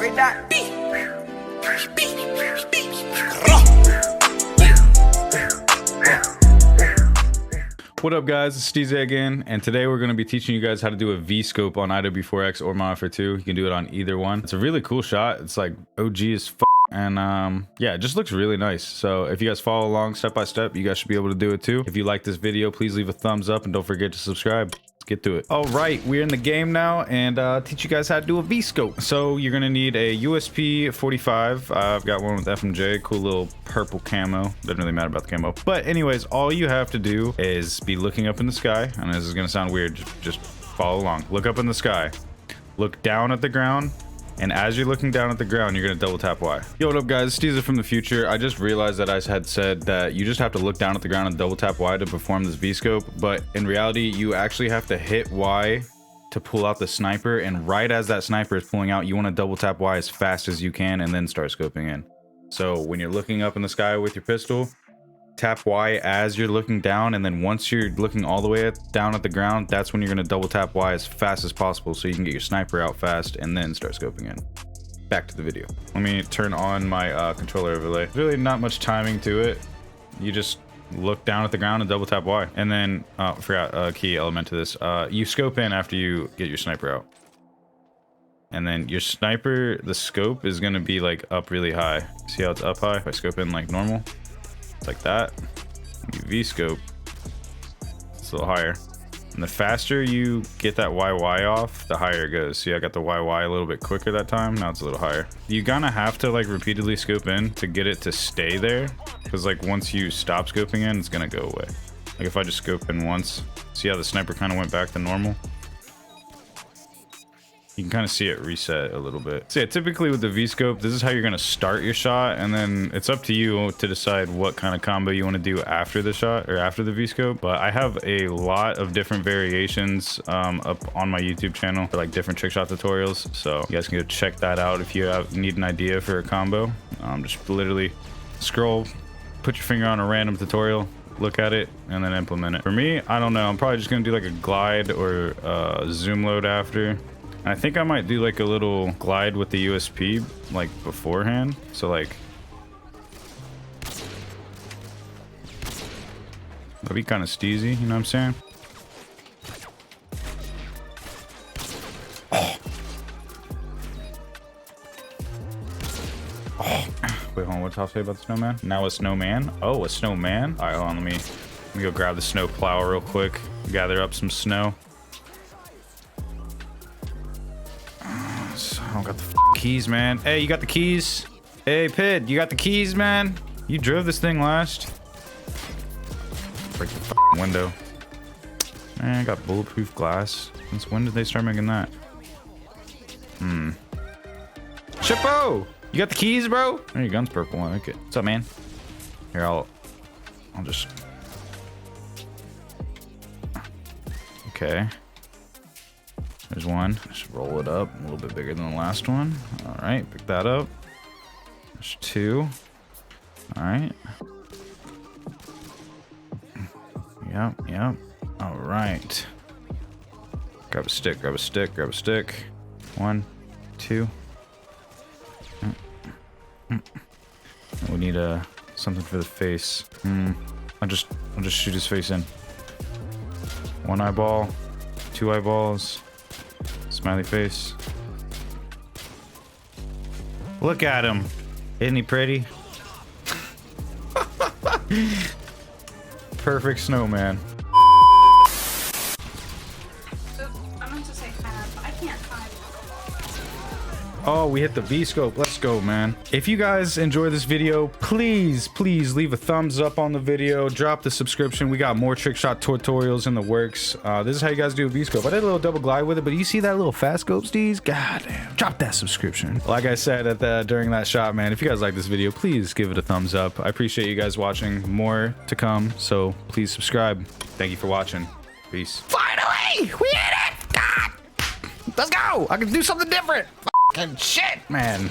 Right that. What up guys, it's Steezy again, and today we're going to be teaching you guys how to do a V-scope on IW4X or MW2. You can do it on either one. It's a really cool shot. It's like OG as f***, and yeah, it just looks really nice. So if you guys follow along step by step, you guys should be able to do it too. If you like this video, please leave a thumbs up and don't forget to subscribe. Let's get to it. All right, we're in the game now, and teach you guys how to do a V-scope. So you're going to need a USP 45. I've got one with FMJ, cool little purple camo. Doesn't really matter about the camo. But anyways, all you have to do is be looking up in the sky, and this is going to sound weird, just follow along. Look up in the sky, look down at the ground, and as you're looking down at the ground, you're going to double tap Y. Yo, what up guys, Steezy from the future. I just realized that I had said that you just have to look down at the ground and double tap Y to perform this V-scope, but in reality, you actually have to hit Y to pull out the sniper, and right as that sniper is pulling out, you want to double tap Y as fast as you can and then start scoping in. So when you're looking up in the sky with your pistol, tap Y as you're looking down, and then once you're looking all the way down at the ground, that's when you're going to double tap Y as fast as possible so you can get your sniper out fast and then start scoping in. Back to the video. Let me turn on my controller overlay. Really not much timing to it. You just look down at the ground and double tap Y, and then I forgot a key element to this. You scope in after you get your sniper out, and then your sniper, the scope is going to be like up really high. See how it's up high? If I scope in like normal, it's like that. You V-scope, it's a little higher, and the faster you get that YY off, the higher it goes. See, I got the YY a little bit quicker that time. Now it's a little higher. You're gonna have to like repeatedly scope in to get it to stay there, because like once you stop scoping in, it's gonna go away. Like if I just scope in once, see how the sniper kind of went back to normal? You can kind of see it reset a little bit. So yeah, typically with the V-scope, this is how you're going to start your shot, and then it's up to you to decide what kind of combo you want to do after the shot or after the V-scope. But I have a lot of different variations up on my YouTube channel for like different trick shot tutorials, so you guys can go check that out if you need an idea for a combo. Just literally scroll, put your finger on a random tutorial, look at it, and then implement it. For me, I don't know, I'm probably just going to do like a glide or a zoom load after. I think I might do like a little glide with the USP like beforehand. So like that'll be kind of steezy, you know what I'm saying? Oh. Wait, hold on, what did I say about the snowman? Now a snowman? Oh, a snowman? All right, hold on, let me go grab the snow plow real quick, gather up some snow. I don't got the keys, man. Hey, you got the keys? Hey, Pid, you got the keys, man? You drove this thing last. Break the window. Man, I got bulletproof glass. Since when did they start making that? Chippo! You got the keys, bro? Oh, your gun's purple. I like it. What's up, man? Here, I'll just... Okay. There's one. Just roll it up a little bit bigger than the last one. All right, pick that up. There's two. All right. Yep. All right. Grab a stick, grab a stick, grab a stick. 1, 2. We need something for the face. I'll just shoot his face in. 1 eyeball, 2 eyeballs. Smiley face. Look at him. Isn't he pretty? Perfect snowman. So, I meant to say hide, but I can't hide. Oh, we hit the V-scope. Let's go, man. If you guys enjoy this video, please leave a thumbs up on the video. Drop the subscription. We got more trick shot tutorials in the works. This is how you guys do a V-scope. I did a little double glide with it, but you see that little fast scope, Steez? God damn. Drop that subscription. Like I said during that shot, man, if you guys like this video, please give it a thumbs up. I appreciate you guys watching. More to come, so please subscribe. Thank you for watching. Peace. Finally! We did it! God! Let's go! I can do something different! Shit, man.